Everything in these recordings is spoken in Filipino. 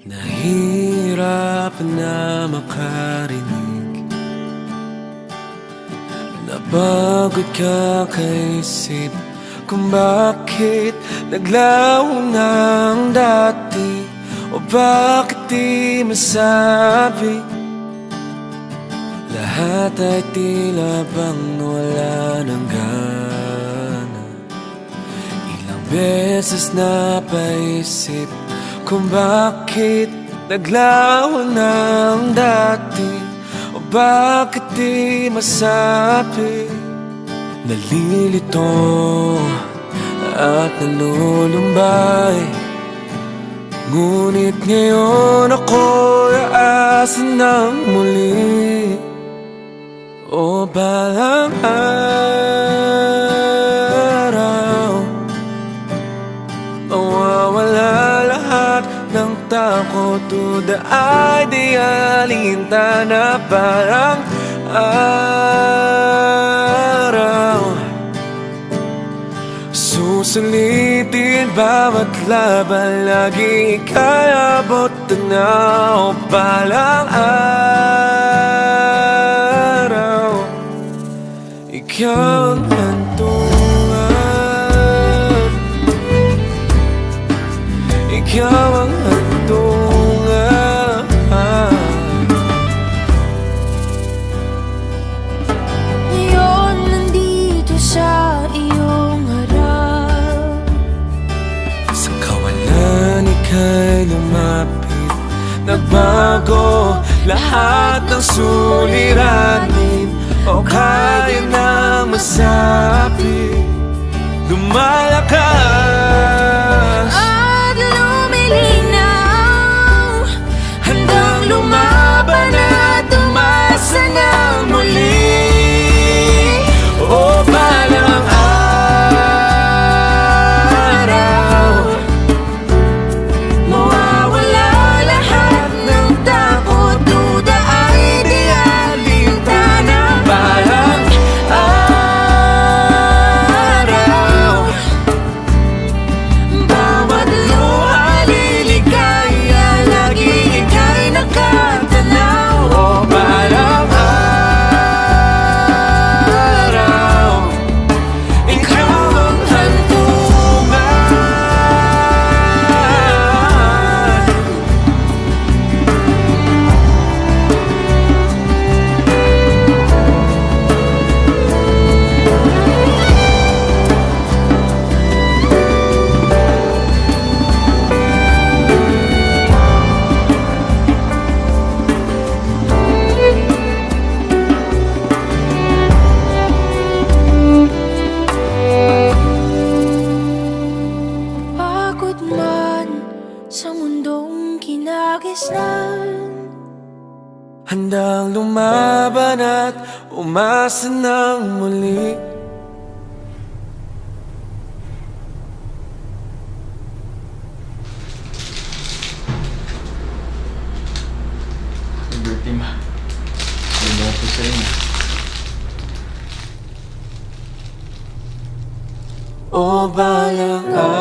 Nahihirapan na makarinig, napagod kakaisip kung bakit naglaho na ang dati, o bakit di masabi. Lahat ay tila bang wala ng gana. Ilang beses napaisip kung bakit naglaho na ang dati, o bakit di masabi. Nalilito at nalulumbay, ngunit ngayon ako'y aasa ng muli. O balang araw, mawawala lahat ng takot, tuda ay di alintana. Parang araw, susulitin bawat laban, lagi ika'y abot tanaw. Balang araw, ikaw ang hantungan, ikaw ang hantungan. Ngayon nandito sa iyong harap, sa kawalan ika'y lumapit, nagbago lahat ng suliranin, o kaya nang masabi. Lumalakas at lumilinaw, handang lumaban at umasa ng muli. O balang araw, mawawala lahat ng takot, duda ay di alintana. balang araw, Bawat luha liligaya, lagi ika'y nakatanaw. o balang araw, ikaw ang hantungan. Pagod man sa mundong kinagisnan, Handang lumaban at umasa ng muli. Liberty ma. Ano po sa inyo? O balang araw,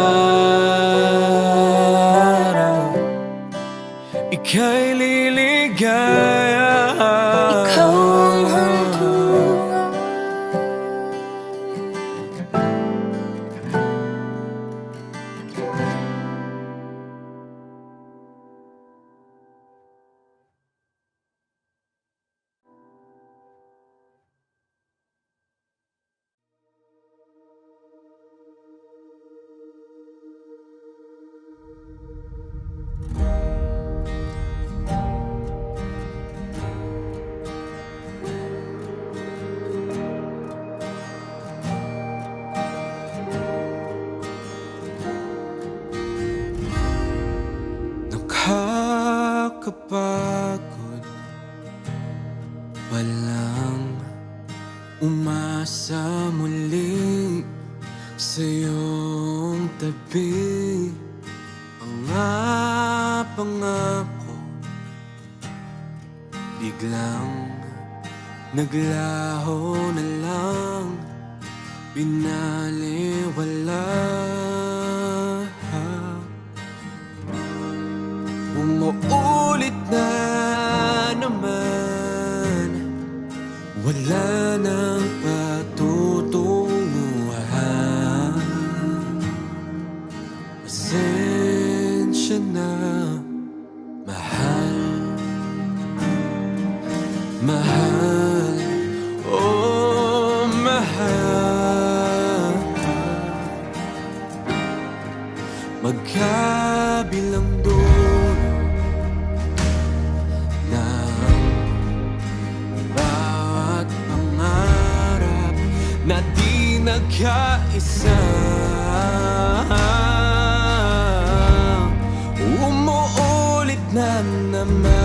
ika'y liligaya. ikaw ang hantungan. Nakakapagod, walang umasa muli sa iyong tabi. Mga pangako biglang naglaho na lang, binaliwala. Pasensya na, mahal. Mahal, oh mahal. Magkabilang dulo ng bawat pangarap na di nagkaisa. Umuulit na naman,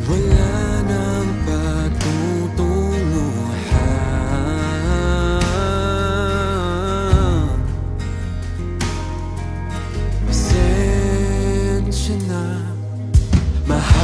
wala nang patutunguhan. Pasensya na, mahal.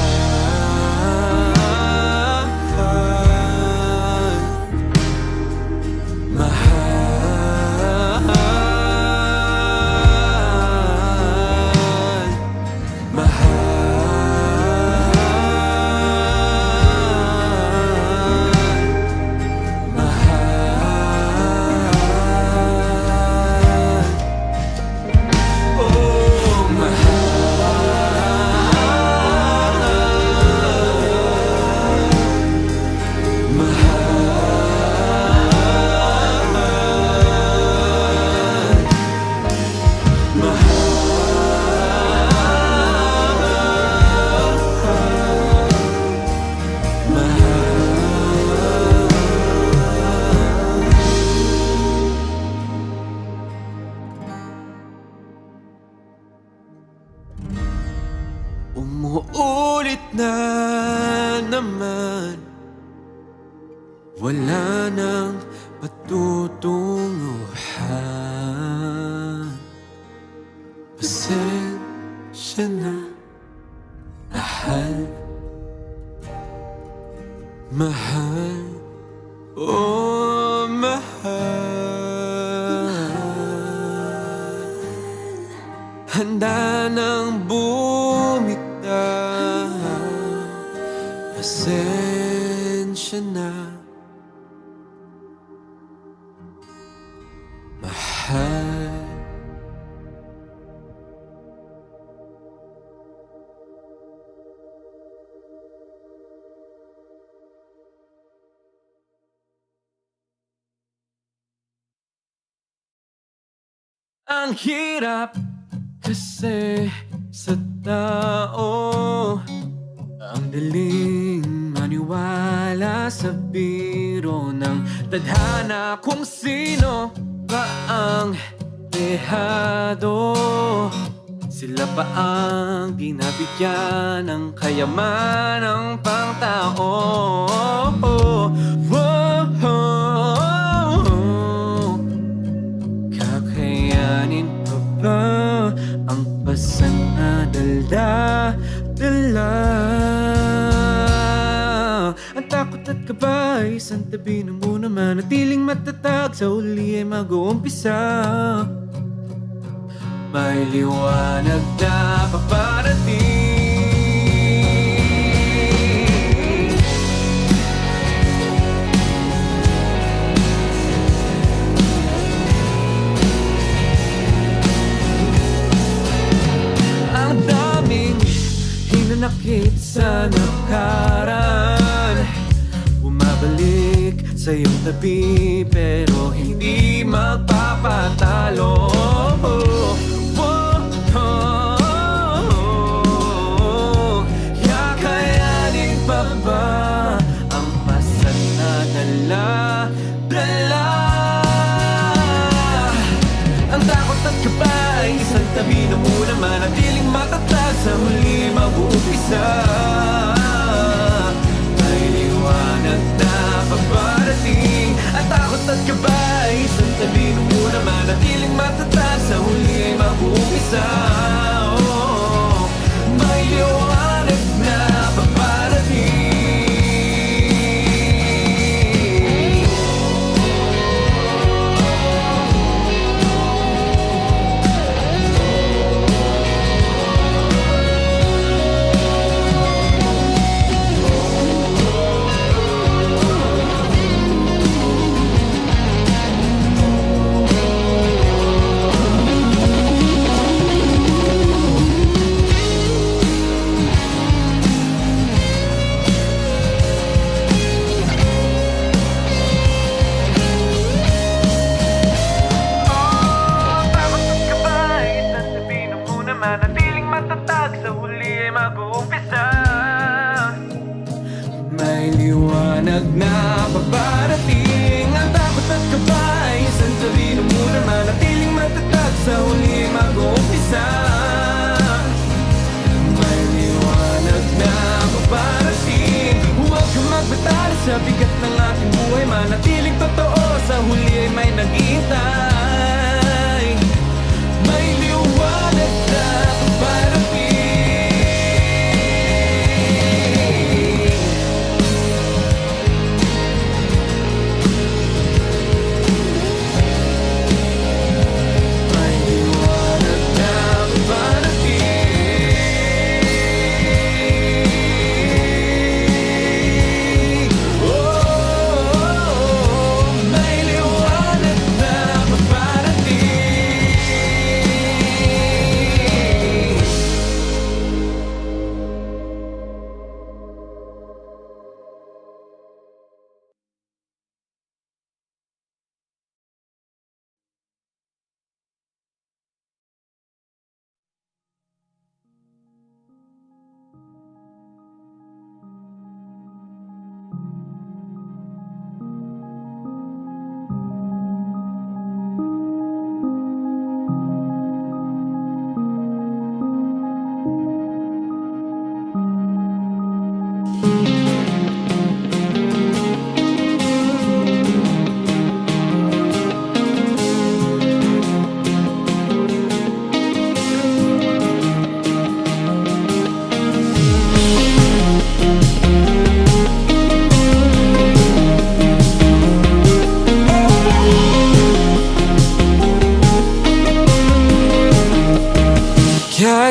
Umuulit na naman, wala nang patutunguhan. Pasensya na, mahal. Mahal, oh mahal. Handa nang bumitaw. Pasensya na, mahal. Ang hirap kasi sa tao, ang daling maniwala sa biro ng tadhana. Kung sino ba ang dehado, sila pa ang ginabigyan ng kayaman ng pangtao. Kakayanin pa ba ang pasan na dala? Ang takot at kaba ay isang tabi na muna, manatiling matatag sa huli ay mag-uumpisa. May liwanag na paparating. Ang daming hinanakit sa nakaraan, bumabalik sa iyong tabi pero hindi magpapatalo. Kakayanin pa ba ang pasan na dala? Ang takot at kaba ay isang tabi na muna, manatiling matatag sa huli mag-uumpisa. May liwanag na paparating. Ang takot at kaba ay isang tabi na muna, manatiling matatag sa huli ay mag-uumpisa. May liwanag na paparating.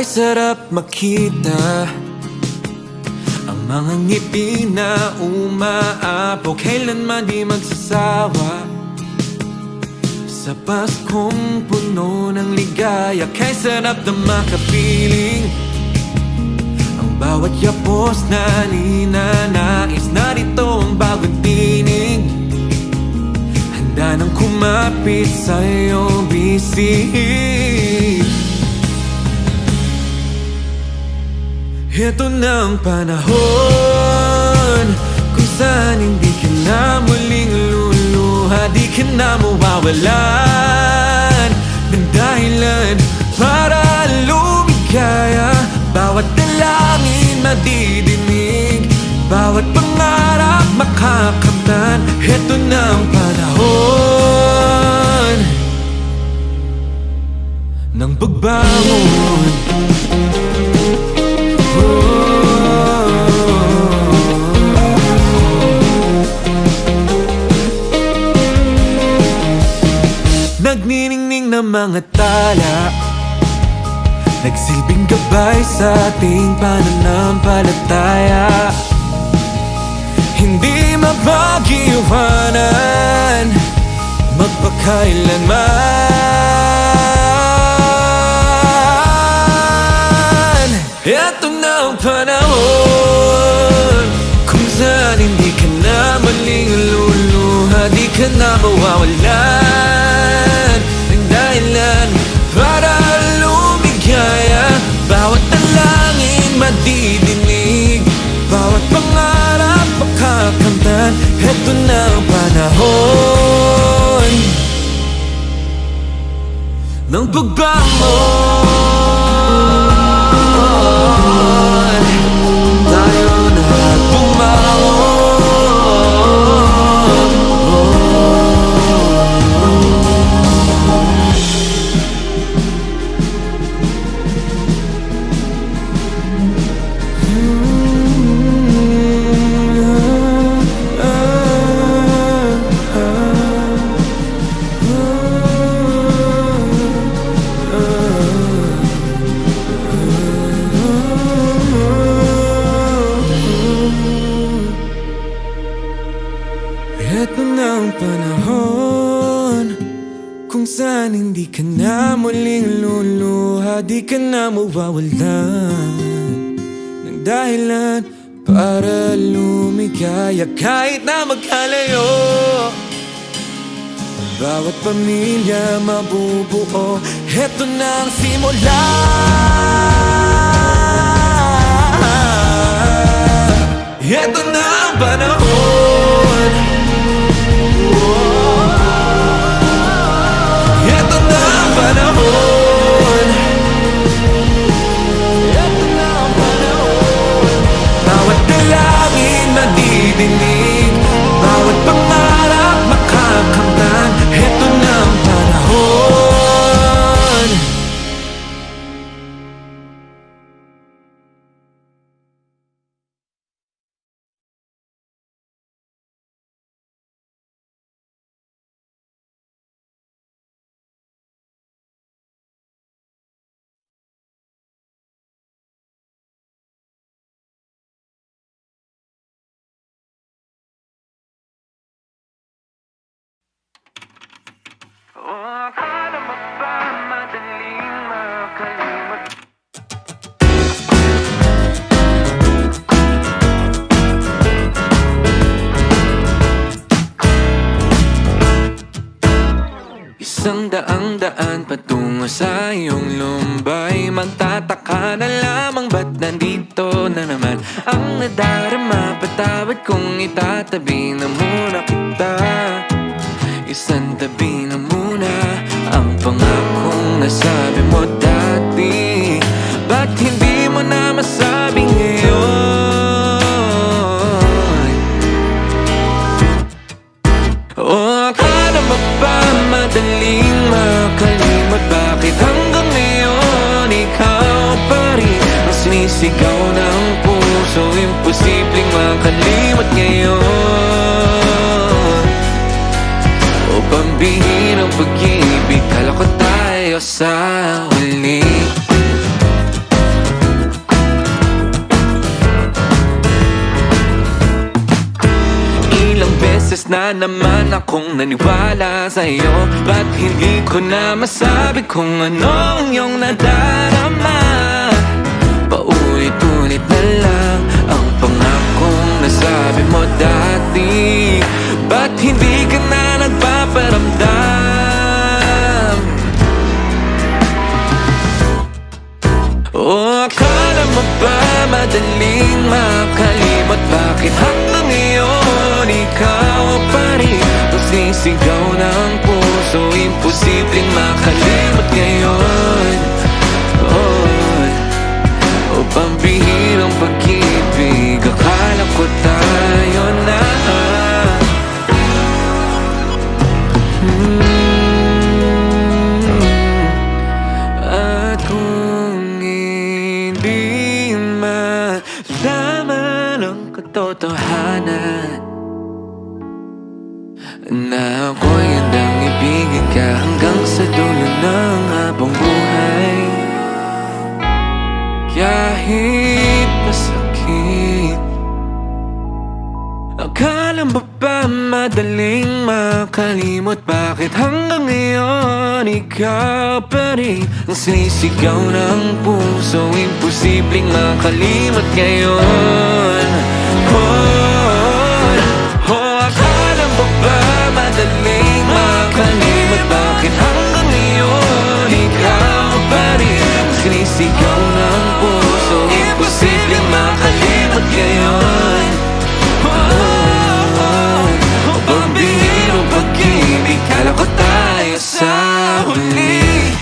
sarap makita ang mga ngiti na umaapaw, kailanman di magsasawa. Sa Paskong puno ng ligaya, kay sarap na makapiling ang bawat yapos na ninanais. Narito ang bagong tinig, handa nang kumapit sa'yo, bisig. Ito na ang panahon kung saan hindi ka na muling luluha, di ka na mawawalan ng dahilan para lumigaya. Bawat dalangin madidinig, bawat pangarap makakamtan. Ito na ang panahon ng pagbangon. Nagniningning ng mga tala, nagsilbing gabay sa ating pananampalataya. Hindi mapag-iwanan magpakailanman. Ito na ang panahon kung saan hindi ka na maling luluha, di ka na mawawalan ng dahilan para lumigaya. Bawat dalangin madidinig, bawat pangarap makakamtan. Ito na ang panahon ng pagbangon. Tayo na bumangon. Ito na ang panahon kung saan hindi ka na muling luluha, di ka na mawawalan ng dahilan para lumigaya. Kahit na magkalayo, bawat pamilya mabubuo. Ito na ang simula, ito na ang panahon. Ito na ang panahon, ito na ang panahon. Bawat dalangin madidinig, bawat pangarap makakamtan. Ito na ang panahon. Akala mo ba madaling makalimot? Isang daan patungo sa iyong lumbay. Magtataka na lamang ba't nandito na naman ang nadarama. Patawad kung itatabi na muna kita. Isang tabi na muna ang pangakong nasabi mo dati. Ba't hindi mo na masabi ngayon? O akala mo ba madaling makalimot? Bakit hanggang ngayon ikaw pa rin ang sinisigaw ng puso? Imposibleng makalimot ngayon. O pambihirang pag-ibig, kala ko tayo sa huli. beses na naman akong naniwala sa'yo. Ba't hindi ko na masabi kung anong iyong nadarama? Paulit-ulit na lang ang pangakong nasabi mo dati. Ba't hindi ka na nagpaparamdam? O akala mo ba madaling makalimot? Bakit hanggang ngayon ikaw pa rin ang sisigaw ng puso? Imposibleng makalimot ngayon. O pambihirang pag-ibig, akala ko tayo na. At kung hindi malaman ang katotohanan na ako'y handang ibigin ka hanggang sa dulo ng habang buhay, kahit masakit. Akala mo ba madaling makalimot? Bakit hanggang ngayon ikaw pa rin ang sinisigaw ng puso? Imposibleng makalimot ngayon. Akala mo ba madaling makalimot? Bakit hanggang ngayon ikaw pa rin ang sinisigaw ng puso? Imposibleng makalimot ngayon. Pambihirang pag-ibig, kala ko tayo sa huli.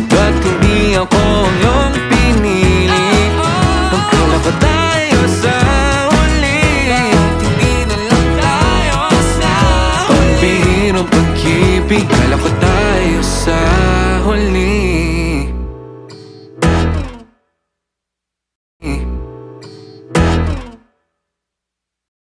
Ba't hindi ako ang iyong pinili? Akala ko tayo sa huli. Hindi na lang tayo sa huli. Pambihirang pag-ibig, kala ko tayo sa